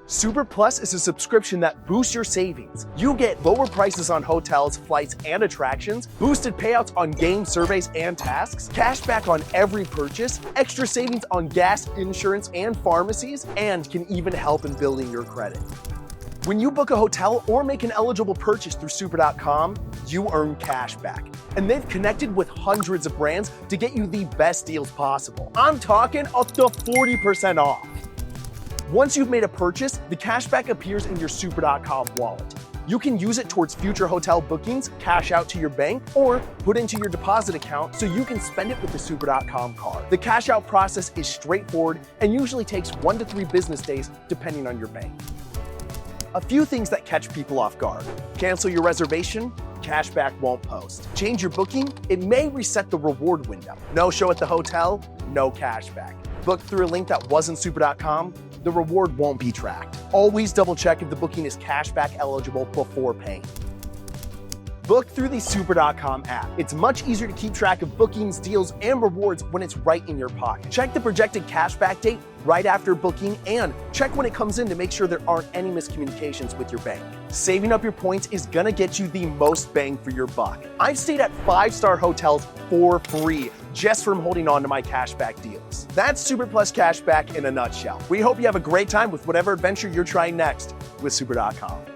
Super Plus is a subscription that boosts your savings. You get lower prices on hotels, flights, and attractions, boosted payouts on games, surveys, and tasks, cashback on every purchase, extra savings on gas, insurance, and pharmacies, and can even help in building your credit. When you book a hotel or make an eligible purchase through Super.com, you earn cashback. And they've connected with hundreds of brands to get you the best deals possible. I'm talking up to 40% off. Once you've made a purchase, the cashback appears in your Super.com wallet. You can use it towards future hotel bookings, cash out to your bank, or put into your deposit account so you can spend it with the Super.com card. The cash out process is straightforward and usually takes 1 to 3 business days depending on your bank. A few things that catch people off guard. Cancel your reservation, cashback won't post. Change your booking, it may reset the reward window. No show at the hotel, no cashback. Book through a link that wasn't Super.com, the reward won't be tracked. Always double check if the booking is cashback eligible before paying. Book through the Super.com app. It's much easier to keep track of bookings, deals, and rewards when it's right in your pocket. Check the projected cashback date right after booking and check when it comes in to make sure there aren't any miscommunications with your bank. Saving up your points is gonna get you the most bang for your buck. I've stayed at 5-star hotels for free just from holding on to my cashback deals. That's Super Plus Cashback in a nutshell. We hope you have a great time with whatever adventure you're trying next with Super.com.